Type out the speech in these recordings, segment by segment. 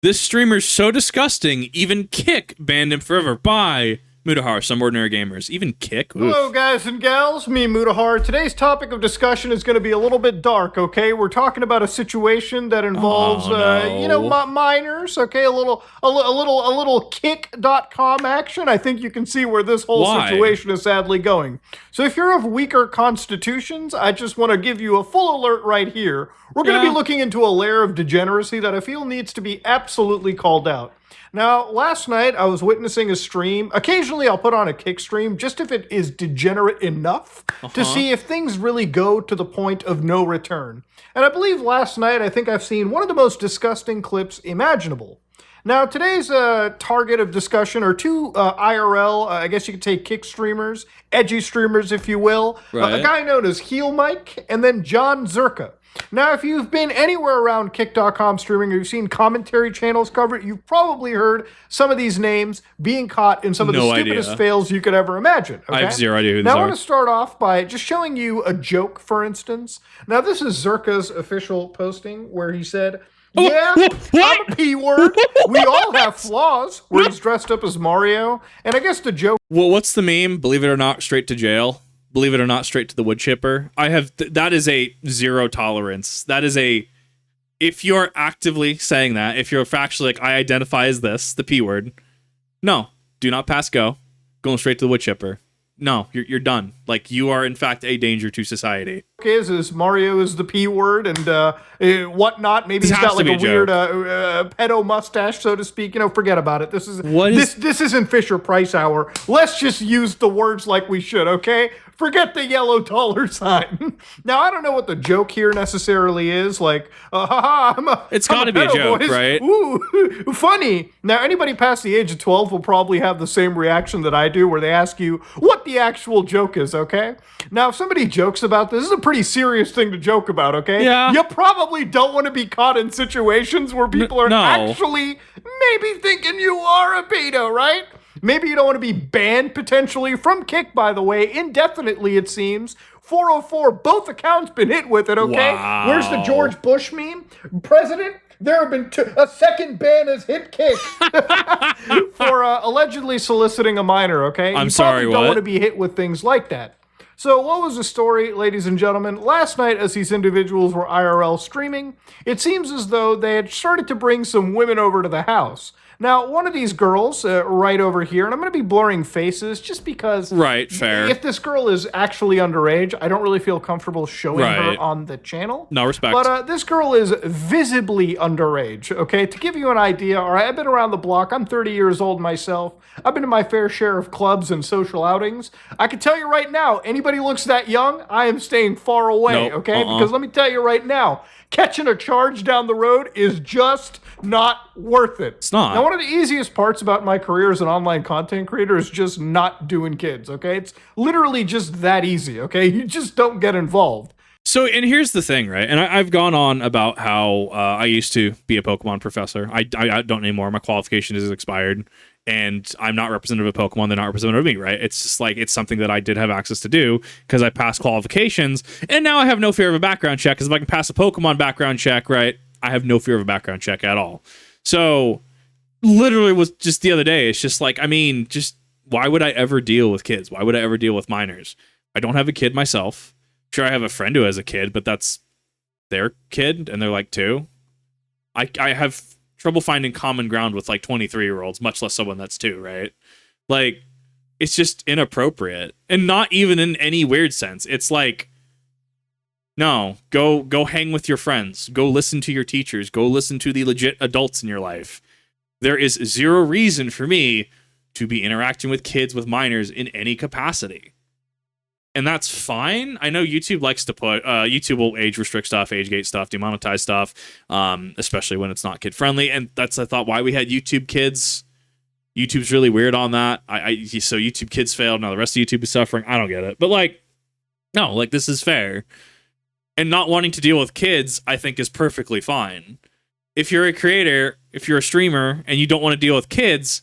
This streamer's so disgusting, even Kick banned him forever. Bye. Mutahar, Some Ordinary Gamers. Even Kick? Oof. Hello guys and gals, me Mutahar. Today's topic of discussion is going to be a little bit dark, okay? We're talking about a situation that involves, minors, okay? A little kick.com action. I think you can see where this whole situation is sadly going. So if you're of weaker constitutions, I just want to give you a full alert right here. We're going to be looking into a layer of degeneracy that I feel needs to be absolutely called out. Now, last night I was witnessing a stream. Occasionally I'll put on a Kick stream just if it is degenerate enough to see if things really go to the point of no return. And I believe last night I think I've seen one of the most disgusting clips imaginable. Now, today's target of discussion are two IRL, I guess you could say Kick streamers, edgy streamers if you will. A guy known as Heel Mike and then John Zerka. Now, if you've been anywhere around Kick.com streaming or you've seen commentary channels cover it, you've probably heard some of these names being caught in some of the stupidest fails you could ever imagine. Okay? I have zero idea who these are. Now, I want to start off by just showing you a joke, for instance. Now, this is Zerka's official posting where he said, "Yeah, I'm a P-word. We all have flaws," where he's dressed up as Mario. And I guess the joke... Well, what's the meme? Believe it or not, straight to jail. Believe it or not, straight to the wood chipper. I have that is a zero tolerance. That is a, if you're actively saying that, if you're factually like, I identify as this, the P word, no, do not pass go. Going straight to the wood chipper. No, you're done. Like, you are in fact a danger to society. Is Mario is the P word and whatnot. Maybe he's got like a weird pedo mustache, so to speak. You know, forget about it. This isn't Fisher Price hour. Let's just use the words like we should, okay? Forget the yellow $sign. Now, I don't know what the joke here necessarily is. Like, it's got to be a joke, boys. Right? Ooh, funny. Now, anybody past the age of 12 will probably have the same reaction that I do, where they ask you what the actual joke is, okay? Now, if somebody jokes about this is a pretty serious thing to joke about, okay? Yeah. You probably don't want to be caught in situations where people are actually maybe thinking you are a pedo, right? Maybe you don't want to be banned potentially from Kick, by the way, indefinitely, it seems. 404, both accounts been hit with it, okay? Wow. Where's the George Bush meme? President, there have been a second ban has hit Kick for allegedly soliciting a minor, okay? I'm sorry, what? You don't want to be hit with things like that. So what was the story, ladies and gentlemen? Last night, as these individuals were IRL streaming, it seems as though they had started to bring some women over to the house. Now, one of these girls, right over here, and I'm going to be blurring faces just because... Right, fair. If this girl is actually underage, I don't really feel comfortable showing her on the channel. No respect. But this girl is visibly underage, okay? To give you an idea, all right, I've been around the block. I'm 30 years old myself. I've been to my fair share of clubs and social outings. I can tell you right now, anybody looks that young, I am staying far away, okay? Because let me tell you right now, catching a charge down the road is just not worth it. It's not. Now, one of the easiest parts about my career as an online content creator is just not doing kids, okay? It's literally just that easy, okay? You just don't get involved. So, and here's the thing, right? And I've gone on about how I used to be a Pokemon professor. I don't anymore. My qualification is expired. And I'm not representative of Pokemon, they're not representative of me, right? It's just like, it's something that I did have access to do because I passed qualifications, and now I have no fear of a background check, because if I can pass a Pokemon background check, right, I have no fear of a background check at all. So, literally was just the other day, it's just like, I mean, just, why would I ever deal with kids? Why would I ever deal with minors? I don't have a kid myself. Sure, I have a friend who has a kid, but that's their kid, and they're like 2. I have trouble finding common ground with like 23-year-olds, much less someone that's 2, right? Like, it's just inappropriate, and not even in any weird sense. It's like, no, go hang with your friends, go listen to your teachers, go listen to the legit adults in your life. There is zero reason for me to be interacting with kids, with minors in any capacity. And that's fine. I know YouTube likes to put, YouTube will age restrict stuff, age gate stuff, demonetize stuff, especially when it's not kid friendly. And that's, I thought, why we had YouTube Kids. YouTube's really weird on that. So YouTube Kids failed. Now the rest of YouTube is suffering. I don't get it. But like, no, like, this is fair. And not wanting to deal with kids, I think, is perfectly fine. If you're a creator, if you're a streamer, and you don't want to deal with kids,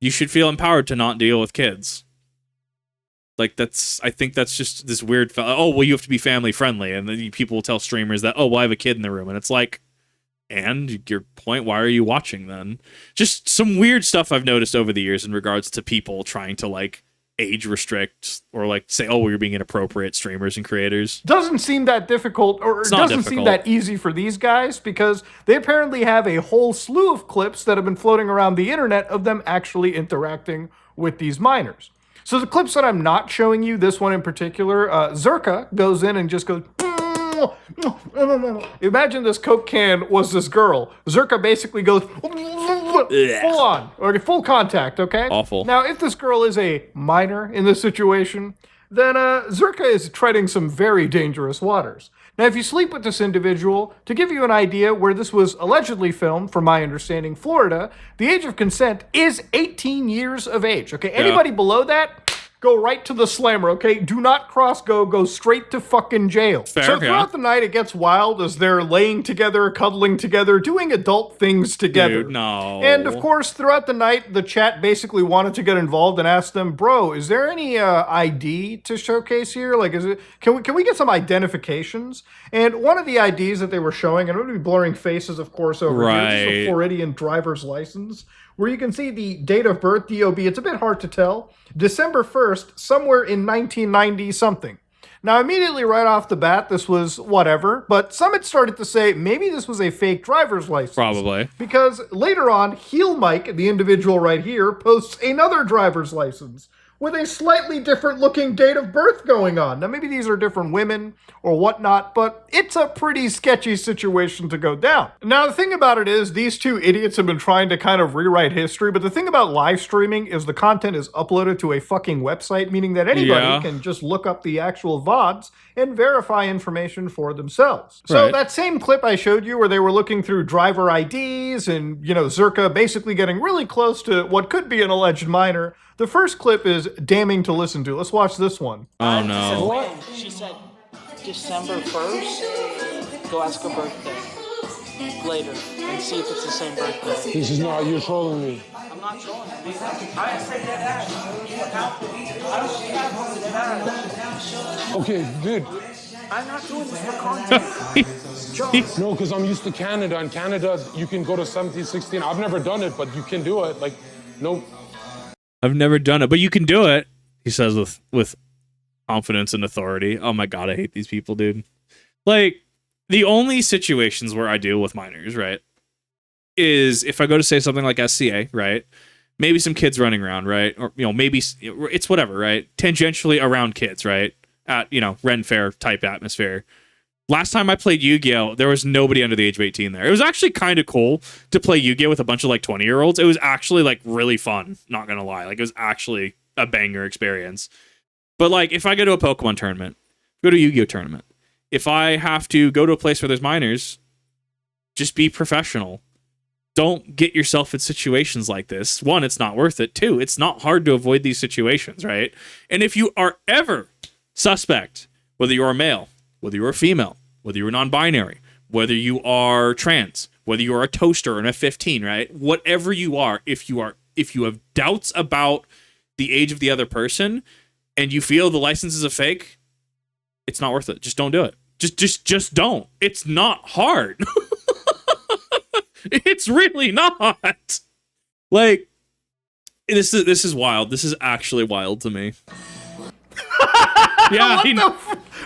you should feel empowered to not deal with kids. Like, I think that's just this weird, oh, well, you have to be family friendly. And then people will tell streamers that, oh, well, I have a kid in the room. And it's like, And your point, why are you watching then? Just some weird stuff I've noticed over the years in regards to people trying to like age restrict or like say, oh, we're being inappropriate streamers and creators. Doesn't seem that difficult, or it doesn't seem that easy for these guys, because they apparently have a whole slew of clips that have been floating around the internet of them actually interacting with these minors. So the clips that I'm not showing you, this one in particular, Zerka goes in and just goes, imagine this Coke can was this girl. Zerka basically goes full on, or full contact, okay? Awful. Now, if this girl is a minor in this situation, then Zerka is treading some very dangerous waters. Now, if you sleep with this individual, to give you an idea where this was allegedly filmed, from my understanding, Florida, the age of consent is 18 years of age, okay? Anybody below that, go right to the slammer, okay? Do not cross go straight to fucking jail. Fair, so throughout the night, it gets wild as they're laying together, cuddling together, doing adult things together. Dude, no. And of course, throughout the night, the chat basically wanted to get involved and asked them, bro, is there any ID to showcase here? Like, can we get some identifications? And one of the IDs that they were showing, and I'm going to be blurring faces, of course, over here. This is a Floridian driver's license, where you can see the date of birth, DOB. It's a bit hard to tell. December 1st, somewhere in 1990 something. Now, immediately right off the bat, this was whatever, but some had started to say maybe this was a fake driver's license. Probably. Because later on, Heel Mike, the individual right here, posts another driver's license with a slightly different looking date of birth going on. Now, maybe these are different women or whatnot, but it's a pretty sketchy situation to go down. Now, the thing about it is, these two idiots have been trying to kind of rewrite history, but the thing about live streaming is the content is uploaded to a fucking website, meaning that anybody can just look up the actual VODs and verify information for themselves. So that same clip I showed you where they were looking through driver IDs and, you know, Zerka basically getting really close to what could be an alleged minor, the first clip is damning to listen to. Let's watch this one. Oh, no. What? She said December 1st, go ask her birthday later and see if it's the same birthday. This is not, you're trolling me. I'm not trolling you. Okay, dude. I'm not doing this for content. No, because I'm used to Canada. In Canada, you can go to 17, 16. I've never done it, but you can do it. Like, no. I've never done it, but you can do it, he says with confidence and authority. Oh my God, I hate these people, dude. Like, the only situations where I deal with minors, right, is if I go to say something like SCA, right, maybe some kids running around, right, or, you know, maybe it's whatever, right, tangentially around kids, right, at, you know, Ren Fair type atmosphere. Last time I played Yu-Gi-Oh, there was nobody under the age of 18 there. It was actually kind of cool to play Yu-Gi-Oh with a bunch of like 20-year-olds. It was actually like really fun, not gonna lie. Like, it was actually a banger experience. But like, if I go to a Pokemon tournament, go to a Yu-Gi-Oh tournament, if I have to go to a place where there's minors, just be professional. Don't get yourself in situations like this. One, it's not worth it. Two, it's not hard to avoid these situations, right? And if you are ever suspect, whether you're a male, whether you're a female, whether you're non-binary, whether you are trans, whether you are a toaster or an F-15, right? Whatever you are, if you have doubts about the age of the other person and you feel the license is a fake, it's not worth it. Just don't do it. Just don't. It's not hard. It's really not. Like, this is wild. This is actually wild to me. Yeah,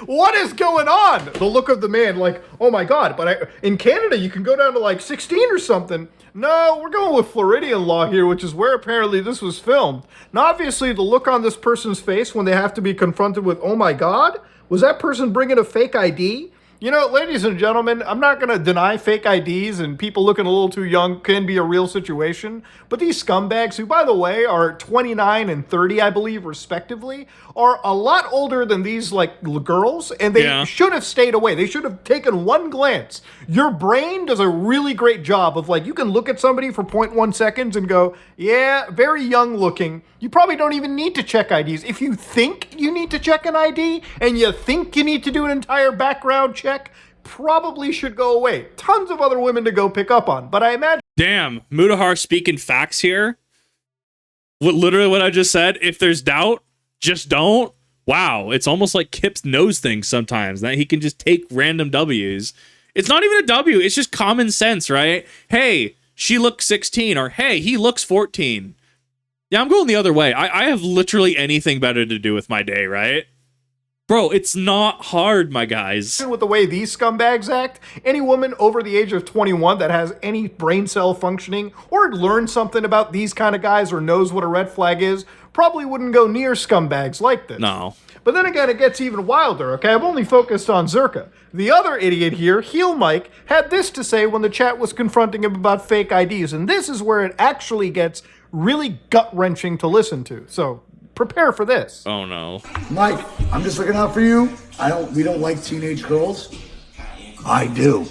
what is going on? The look of the man, like, oh my God, but in Canada, you can go down to like 16 or something. No, we're going with Floridian law here, which is where apparently this was filmed. Now, obviously, the look on this person's face when they have to be confronted with, oh my God, was that person bringing a fake ID? You know, ladies and gentlemen, I'm not going to deny fake IDs and people looking a little too young can be a real situation. But these scumbags, who, by the way, are 29 and 30, I believe, respectively, are a lot older than these, like, girls. And they should have stayed away. They should have taken one glance. Your brain does a really great job of, like, you can look at somebody for 0.1 seconds and go, yeah, very young looking. You probably don't even need to check IDs. If you think you need to check an ID and you think you need to do an entire background check, probably should go away. Tons of other women to go pick up on. But I imagine... Damn, Mudahar speaking facts here. Literally what I just said. If there's doubt, just don't. Wow, it's almost like Kip's knows things sometimes. That he can just take random W's It's not even a W. It's just common sense, right? Hey, she looks 16, or hey, he looks 14. Yeah, I'm going the other way. I have literally anything better to do with my day, right? Bro, it's not hard, my guys. With the way these scumbags act, any woman over the age of 21 that has any brain cell functioning or learned something about these kind of guys or knows what a red flag is probably wouldn't go near scumbags like this. No. But then again, it gets even wilder, okay? I've only focused on Zerka. The other idiot here, Heel Mike, had this to say when the chat was confronting him about fake IDs, and this is where it actually gets really gut-wrenching to listen to. So prepare for this. Oh no. Mike, I'm just looking out for you. We don't like teenage girls. I do.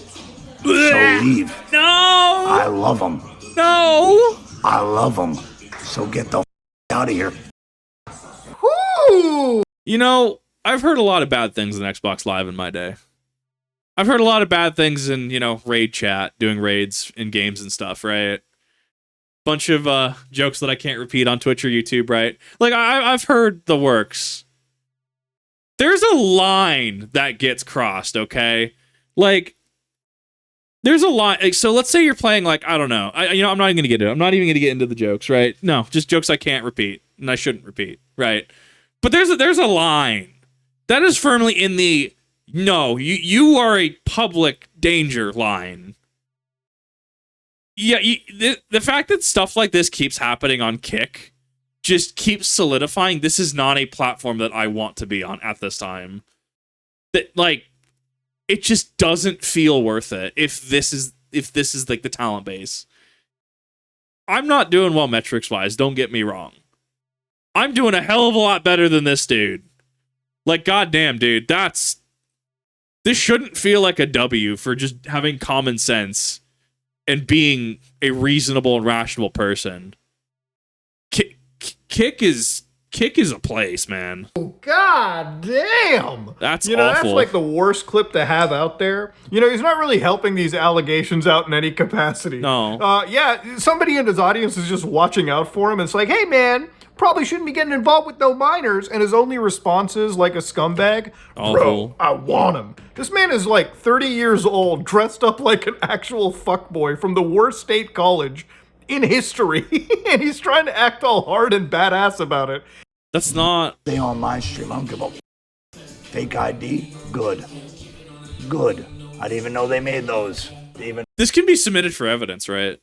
So leave. No! I love them. No! I love them. So get the out of here. Whoo! You know, I've heard a lot of bad things in Xbox Live in my day. I've heard a lot of bad things in, you know, raid chat, doing raids in games and stuff, right? Bunch of jokes that I can't repeat on Twitch or YouTube, right? Like, I've heard the works. There's a line that gets crossed, okay? Like, there's a line. Like, so let's say you're playing, like, I don't know. I'm not even going to get into it. I'm not even going to get into the jokes, right? No, just jokes I can't repeat, and I shouldn't repeat, right? But there's a line that is firmly in the, no, you are a public danger line. Yeah, the fact that stuff like this keeps happening on Kick just keeps solidifying this is not a platform that I want to be on at this time. That, like, it just doesn't feel worth it if this is like the talent base. I'm not doing well metrics wise, don't get me wrong. I'm doing a hell of a lot better than this dude. Like, goddamn, dude, this shouldn't feel like a W for just having common sense and being a reasonable and rational person. Kick is a place, man. Oh, God damn. That's awful. That's like the worst clip to have out there. You know, he's not really helping these allegations out in any capacity. No. Yeah, somebody in his audience is just watching out for him. It's like, hey, man, probably shouldn't be getting involved with no minors. And his only response is like a scumbag. Awful. Bro, I want him. This man is like 30 years old, dressed up like an actual fuckboy from the worst state college in history. And he's trying to act all hard and badass about it. That's not... Stay on my stream. I don't give a fake ID. Good. Good. I didn't even know they made those. This can be submitted for evidence, right?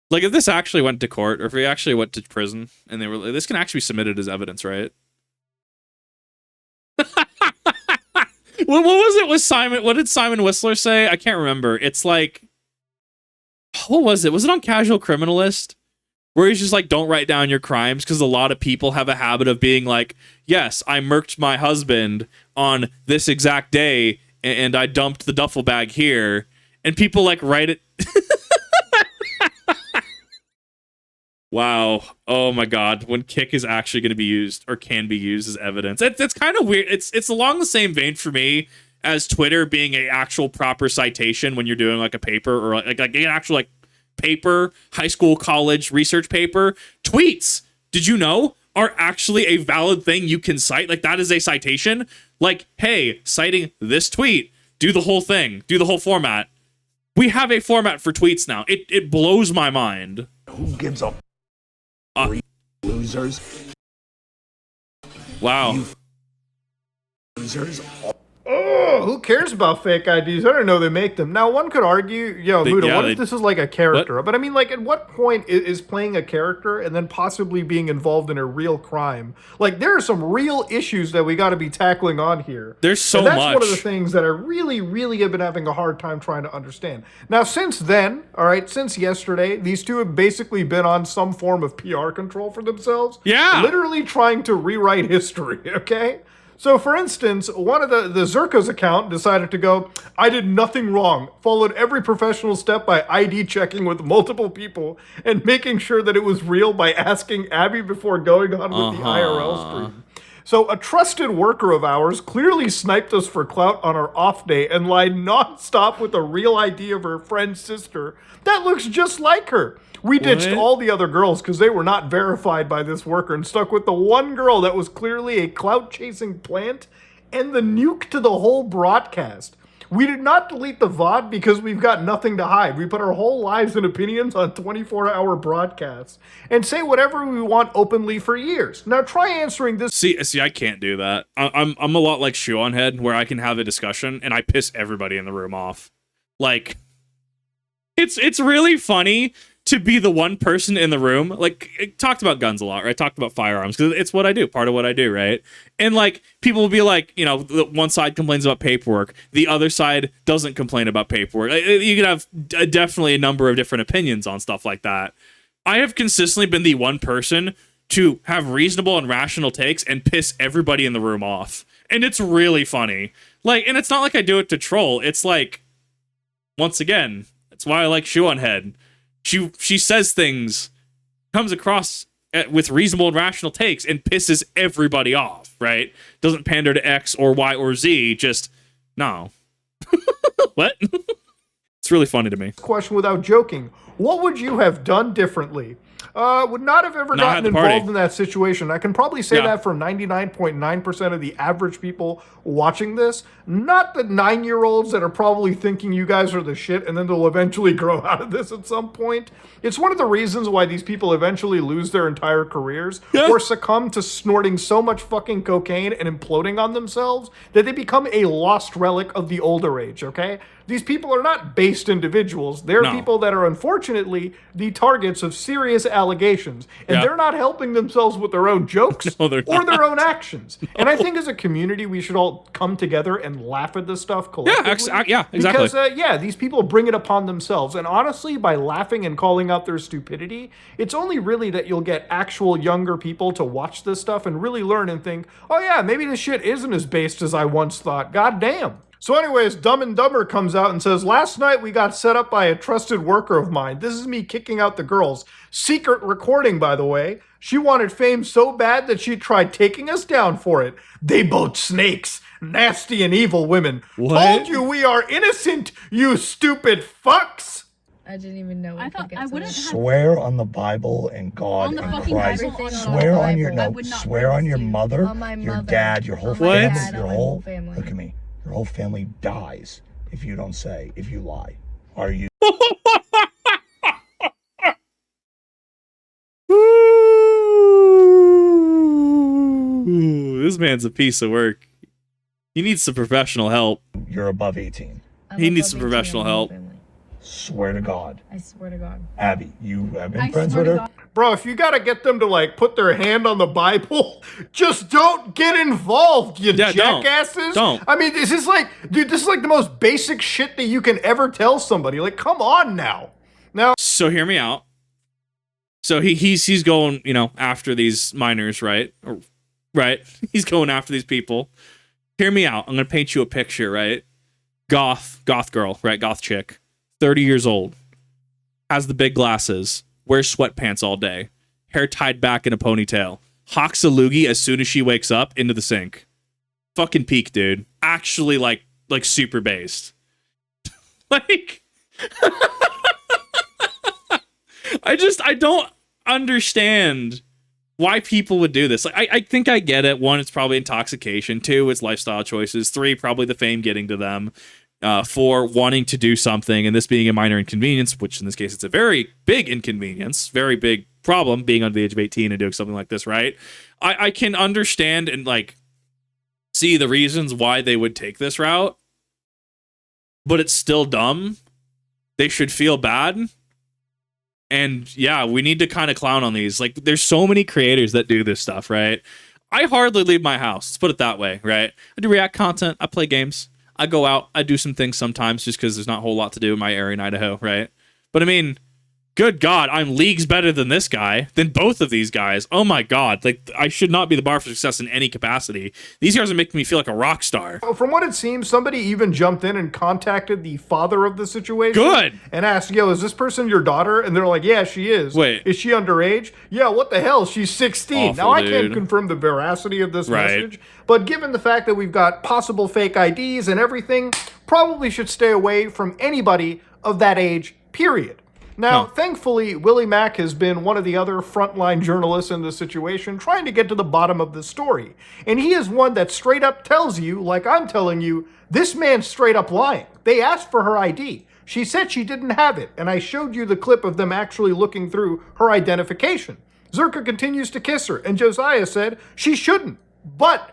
Like, if this actually went to court, or if he actually went to prison, and they were... This can actually be submitted as evidence, right? What was it with Simon? What did Simon Whistler say? I can't remember. It's like... What was it? Was it on Casual Criminalist? Where he's just like, don't write down your crimes, because a lot of people have a habit of being like, yes, I murked my husband on this exact day, and I dumped the duffel bag here, and people like write it. Wow. Oh my God. When Kick is actually going to be used, or can be used as evidence. It's kind of weird. It's along the same vein for me as Twitter being an actual proper citation when you're doing like a paper, or like an actual like paper, high school, college research paper. Tweets, did you know, are actually a valid thing you can cite. Like, that is a citation. Like, hey, citing this tweet, do the whole thing, do the whole format. We have a format for tweets now. It blows my mind. Who gives a losers? Wow. You losers. Oh, who cares about fake IDs? I don't know they make them. Now, one could argue, Muda, what if this is like a character? What? But I mean, like, at what point is playing a character and then possibly being involved in a real crime? Like, there are some real issues that we got to be tackling on here. There's so and that's much. One of the things that I really, really have been having a hard time trying to understand. Now, since then, all right, since yesterday, these two have basically been on some form of PR control for themselves. Yeah. Literally trying to rewrite history, okay? So, for instance, one of the Zerka's account decided to go, I did nothing wrong, followed every professional step by ID checking with multiple people and making sure that it was real by asking Abby before going on with the IRL stream. So, a trusted worker of ours clearly sniped us for clout on our off day and lied nonstop with a real ID of her friend's sister that looks just like her. We ditched all the other girls because they were not verified by this worker and stuck with the one girl that was clearly a clout-chasing plant and the nuke to the whole broadcast. We did not delete the VOD because we've got nothing to hide. We put our whole lives and opinions on 24-hour broadcasts and say whatever we want openly for years. Now try answering this. See, I can't do that. I'm a lot like Shoe on Head, where I can have a discussion and I piss everybody in the room off. Like, it's really funny to be the one person in the room. Like, it talked about guns a lot, right? Talked about firearms because it's what I do, part of what I do, right? And like, people will be like, you know, one side complains about paperwork, the other side doesn't complain about paperwork. You can have definitely a number of different opinions on stuff like that. I have consistently been the one person to have reasonable and rational takes and piss everybody in the room off, and it's really funny. Like, and it's not like I do it to troll. It's like, once again, that's why I like Shoe on Head. She says things, comes across with reasonable and rational takes, and pisses everybody off, right? Doesn't pander to X or Y or Z, just, no. What? It's really funny to me. Question without joking. What would you have done differently? Would not have ever gotten involved in that situation. I can probably say that for 99.9% of the average people watching this. Not the 9-year-olds that are probably thinking you guys are the shit and then they'll eventually grow out of this at some point. It's one of the reasons why these people eventually lose their entire careers or succumb to snorting so much fucking cocaine and imploding on themselves that they become a lost relic of the older age, okay? These people are not based individuals. They're people that are unfortunately the targets of serious allegations. And they're not helping themselves with their own jokes or their own actions. And I think as a community, we should all come together and laugh at this stuff collectively. Yeah, exactly. Because, these people bring it upon themselves. And honestly, by laughing and calling out their stupidity, it's only really that you'll get actual younger people to watch this stuff and really learn and think, oh yeah, maybe this shit isn't as based as I once thought. God damn. So anyways, Dumb and Dumber comes out and says, last night we got set up by a trusted worker of mine. This is me kicking out the girls. Secret recording, by the way. She wanted fame so bad that she tried taking us down for it. They both snakes. Nasty and evil women. What? Told you we are innocent, you stupid fucks. I didn't even know. I thought I wouldn't Swear on the Bible and God On the and fucking Christ. Bible, Swear on the on your Bible. I would not swear on your promise you. mother, On my your mother. dad, your whole On my family, dad, your on my whole whole family. Look at me. Your whole family dies if you don't say, if you lie. Are you? Ooh, this man's a piece of work. He needs some professional help. You're above 18. He needs some professional help. Swear to God. I swear to God. Abby, you have been I friends swear with to her? God. Bro, if you gotta get them to like put their hand on the Bible, just don't get involved, you jackasses. Don't. I mean, this is like, dude, this is like the most basic shit that you can ever tell somebody. Like, come on now. So hear me out. So he's going, you know, after these minors, right? Right? He's going after these people. Hear me out. I'm gonna paint you a picture, right? Goth girl, right? Goth chick, 30 years old, has the big glasses, wears sweatpants all day, hair tied back in a ponytail, hawks a loogie as soon as she wakes up into the sink. Fucking peak, dude. Actually, like super based. Like, I don't understand why people would do this. Like, I think I get it. 1, it's probably intoxication. 2, it's lifestyle choices. 3, probably the fame getting to them. 4, wanting to do something, and this being a minor inconvenience, which in this case it's a very big inconvenience, very big problem being under the age of 18 and doing something like this, right? I can understand and like see the reasons why they would take this route, but it's still dumb. They should feel bad. And yeah, we need to kind of clown on these. Like, there's so many creators that do this stuff, right? I hardly leave my house. Let's put it that way, right? I do React content. I play games. I go out. I do some things sometimes just because there's not a whole lot to do in my area in Idaho, right? But I mean, good God, I'm leagues better than this guy, than both of these guys. Oh my God. Like, I should not be the bar for success in any capacity. These guys are making me feel like a rock star. From what it seems, somebody even jumped in and contacted the father of the situation. Good. And asked, yo, is this person your daughter? And they're like, yeah, she is. Wait. Is she underage? Yeah, what the hell? She's 16. Awful, now, I dude. can't confirm the veracity of this Right. message, but given the fact that we've got possible fake IDs and everything, probably should stay away from anybody of that age, period. Now, No. thankfully, Willie Mack has been one of the other frontline journalists in this situation trying to get to the bottom of the story. And he is one that straight up tells you, like I'm telling you, this man's straight up lying. They asked for her ID. She said she didn't have it, and I showed you the clip of them actually looking through her identification. Zherka continues to kiss her, and Josiah said she shouldn't. But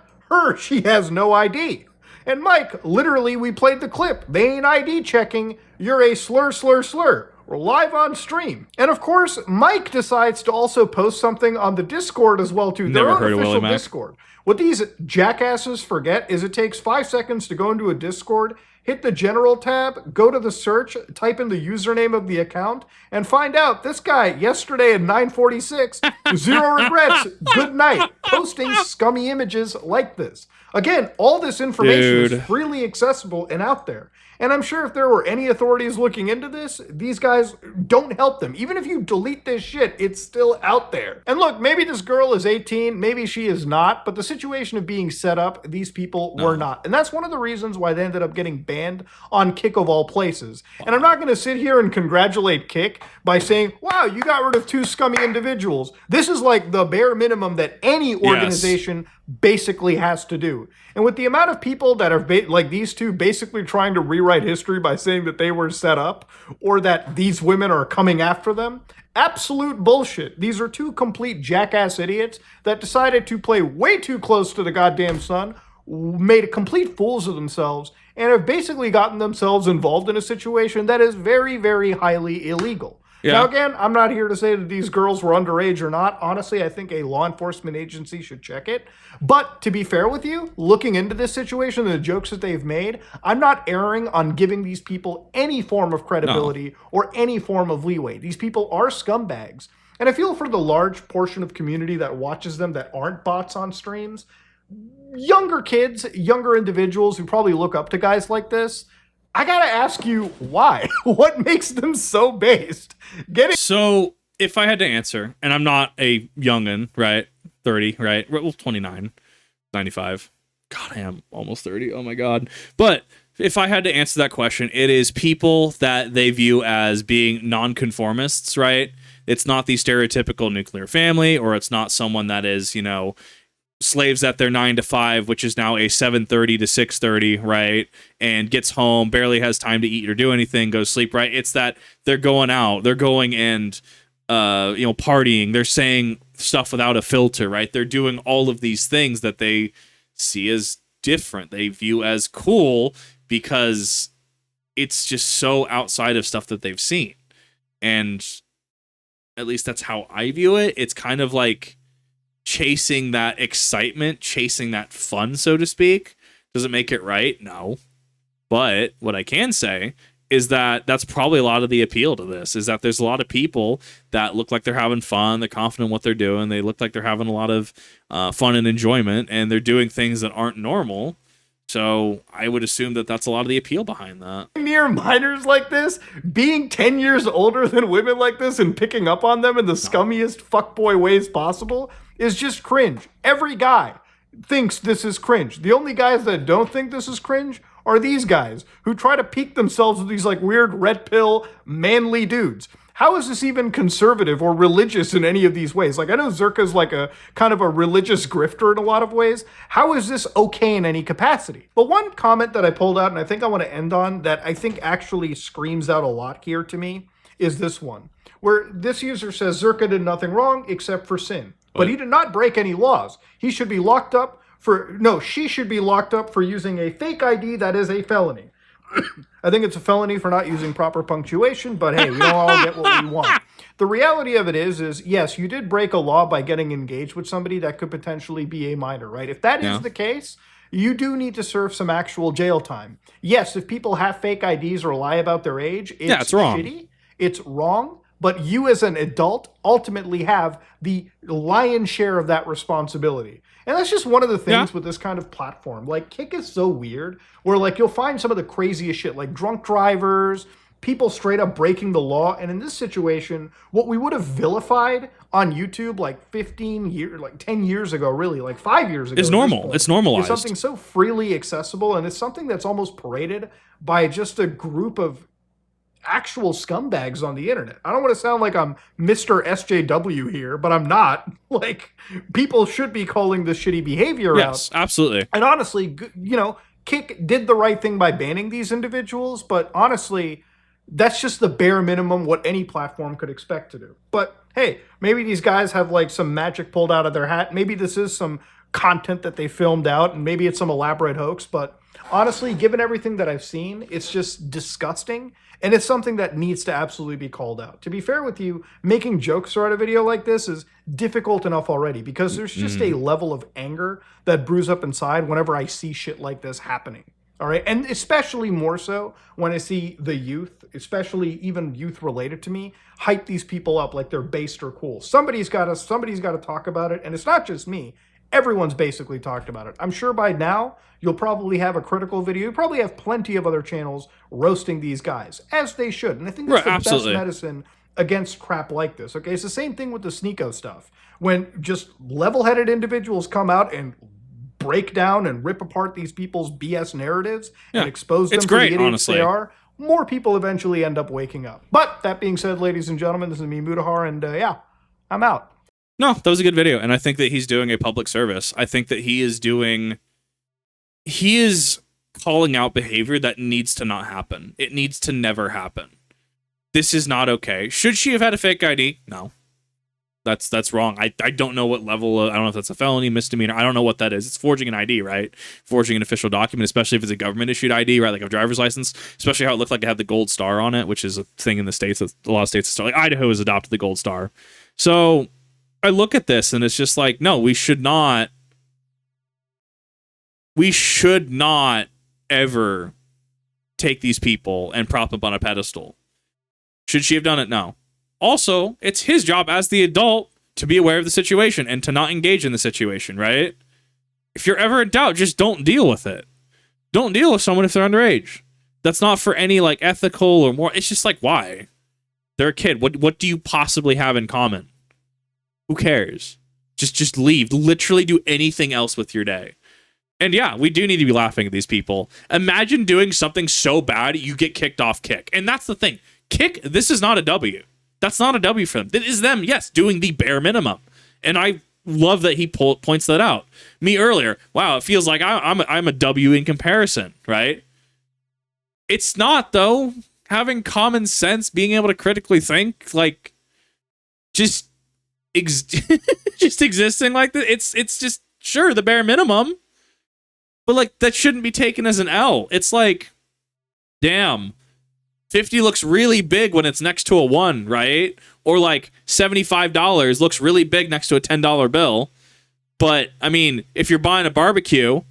she has no ID. And Mike, literally, we played the clip. They ain't ID checking. You're a slur, slur, slur. We're live on stream. And of course, Mike decides to also post something on the Discord as well, too. Their Never own heard of Willie official Mack. Discord. What these jackasses forget is it takes 5 seconds to go into a Discord, hit the general tab, go to the search, type in the username of the account, and find out this guy yesterday at 9:46, zero regrets, good night, posting scummy images like this. Again, all this information is freely accessible and out there. And I'm sure if there were any authorities looking into this, these guys don't help them. Even if you delete this shit, it's still out there. And look, maybe this girl is 18, maybe she is not, but the situation of being set up, these people were not. And that's one of the reasons why they ended up getting banned on Kick of all places. And I'm not going to sit here and congratulate Kick by saying, wow, you got rid of 2 scummy individuals. This is like the bare minimum that any organization basically has to do. And with the amount of people that are like these two basically trying to rewrite history by saying that they were set up or that these women are coming after them, absolute bullshit. These are 2 complete jackass idiots that decided to play way too close to the goddamn sun, made complete fools of themselves, and have basically gotten themselves involved in a situation that is very, very highly illegal. Yeah. Now, again, I'm not here to say that these girls were underage or not. Honestly, I think a law enforcement agency should check it. But to be fair with you, looking into this situation and the jokes that they've made, I'm not erring on giving these people any form of credibility or any form of leeway. These people are scumbags. And I feel for the large portion of community that watches them that aren't bots on streams, younger kids, younger individuals who probably look up to guys like this, I gotta ask you why? What makes them so based? So if I had to answer, and I'm not a youngin, right? 30, right? Well, 29, 95. God, I am almost 30. Oh my God. But if I had to answer that question, it is people that they view as being nonconformists, right? It's not the stereotypical nuclear family, or it's not someone that is, slaves at their 9 to 5, which is now a 7:30 to 6:30, right? And gets home, barely has time to eat or do anything, goes sleep, right? It's that they're going out, they're going and partying, they're saying stuff without a filter, right? They're doing all of these things that they see as different, they view as cool, because it's just so outside of stuff that they've seen. And at least that's how I view it. It's kind of like chasing that excitement, chasing that fun, so to speak. Does it make it right? No. But what I can say is that that's probably a lot of the appeal to this, is that there's a lot of people that look like they're having fun, they're confident in what they're doing, they look like they're having a lot of fun and enjoyment, and they're doing things that aren't normal. So I would assume that that's a lot of the appeal behind that. Near minors like this, being 10 years older than women like this and picking up on them in the scummiest fuckboy ways possible is just cringe. Every guy thinks this is cringe. The only guys that don't think this is cringe are these guys who try to peak themselves with these like weird red pill manly dudes. How is this even conservative or religious in any of these ways? Like, I know Zherka's like a kind of a religious grifter in a lot of ways. How is this okay in any capacity? But one comment that I pulled out, and I think I want to end on, that I think actually screams out a lot here to me, is this one, where this user says Zherka did nothing wrong except for sin. But he did not break any laws. He should be locked up she should be locked up for using a fake ID that is a felony. I think it's a felony for not using proper punctuation, but hey, we don't all get what we want. The reality of it is yes, you did break a law by getting engaged with somebody that could potentially be a minor, right? If that is the case, you do need to serve some actual jail time. Yes, if people have fake IDs or lie about their age, it's wrong. Shitty, it's wrong, but you as an adult ultimately have the lion's share of that responsibility. And that's just one of the things with this kind of platform. Like, Kick is so weird, where like you'll find some of the craziest shit, like drunk drivers, people straight up breaking the law. And in this situation, what we would have vilified on YouTube like 15 years, like 10 years ago, really, like 5 years ago. It's normal. It's normalized. It's something so freely accessible, and it's something that's almost paraded by just a group of actual scumbags on the internet. I don't want to sound like I'm Mr. SJW here, but I'm not. Like, people should be calling this shitty behavior out. Yes, absolutely. And honestly, you know, Kick did the right thing by banning these individuals, but honestly, that's just the bare minimum what any platform could expect to do. But hey, maybe these guys have like some magic pulled out of their hat. Maybe this is some content that they filmed out, and maybe it's some elaborate hoax, but honestly, given everything that I've seen, it's just disgusting, and it's something that needs to absolutely be called out. To be fair with you, making jokes throughout a video like this is difficult enough already, because there's just a level of anger that brews up inside whenever I see shit like this happening. All right, and especially more so when I see the youth, especially even youth related to me, hype these people up like they're based or cool. Somebody's got to talk about it, and it's not just me. Everyone's basically talked about it. I'm sure by now you'll probably have a critical video. You probably have plenty of other channels roasting these guys, as they should. And I think that's the best medicine against crap like this. Okay, it's the same thing with the Sneeko stuff. When just level-headed individuals come out and break down and rip apart these people's BS narratives and expose them to the idiots they are, more people eventually end up waking up. But that being said, ladies and gentlemen, this is me, Mutahar, and yeah, I'm out. No, that was a good video, and I think that he's doing a public service. I think that he is calling out behavior that needs to not happen. It needs to never happen. This is not okay. Should she have had a fake ID? No. That's wrong. I don't know what level I don't know if that's a felony, misdemeanor. I don't know what that is. It's forging an ID, right? Forging an official document, especially if it's a government issued ID, right? Like a driver's license, especially how it looked like it had the gold star on it, which is a thing in the States. A lot of states, like Idaho has adopted the gold star. So I look at this and it's just like, no, we should not ever take these people and prop them up on a pedestal. Should she have done it? No. Also, it's his job as the adult to be aware of the situation and to not engage in the situation, right? If you're ever in doubt, just don't deal with it. Don't deal with someone if they're underage. That's not for any like ethical or more. It's just like, why? They're a kid. What do you possibly have in common? Who cares? Just leave. Literally do anything else with your day. And yeah, we do need to be laughing at these people. Imagine doing something so bad you get kicked off Kick. And that's the thing. Kick, this is not a W. That's not a W for them. It is them, yes, doing the bare minimum. And I love that he points that out. Me earlier, wow, it feels like I'm a W in comparison, right? It's not, though. Having common sense, being able to critically think, like, just existing like this, it's just, sure, the bare minimum. But, like, that shouldn't be taken as an L. It's like, damn, 50 looks really big when it's next to a 1, right? Or like $75 looks really big next to a $10 bill. But I mean, if you're buying a barbecue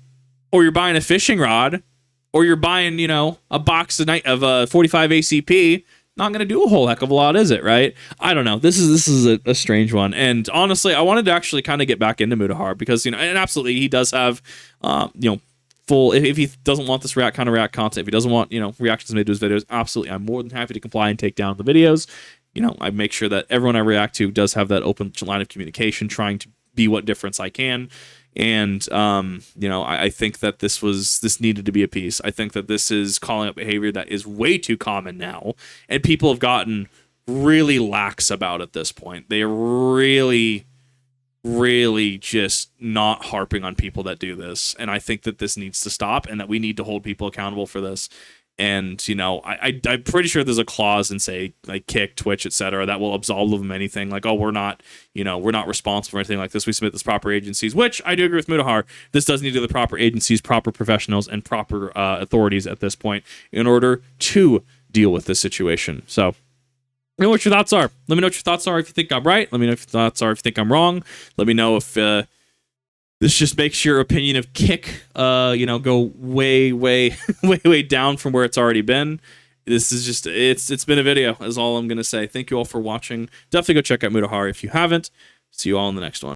or you're buying a fishing rod or you're buying, you know, a box of 45 ACP, not going to do a whole heck of a lot, is it, right? I don't know. This is a strange one. And honestly, I wanted to actually kind of get back into Mutahar because, you know, and absolutely he does have, you know, full, if he doesn't want this kind of react content, if he doesn't want, you know, reactions made to his videos, absolutely, I'm more than happy to comply and take down the videos. You know, I make sure that everyone I react to does have that open line of communication, trying to be what difference I can. And, you know, I think that this needed to be a piece. I think that this is calling up behavior that is way too common now. And people have gotten really lax about it at this point. They are really just not harping on people that do this. And I think that this needs to stop and that we need to hold people accountable for this. And, you know, I'm pretty sure there's a clause in, say, like Kick, Twitch, etc., that will absolve them anything. Like, oh, we're not responsible for anything like this. We submit this proper agencies, which I do agree with Mutahar. This does need to be the proper agencies, proper professionals, and proper authorities at this point in order to deal with this situation. So, let me know what your thoughts are. Let me know what your thoughts are if you think I'm right. Let me know if your thoughts are if you think I'm wrong. Let me know if this just makes your opinion of Kick, you know, go way down from where it's already been. This is just, it's been a video, is all I'm going to say. Thank you all for watching. Definitely go check out Mutahar if you haven't. See you all in the next one.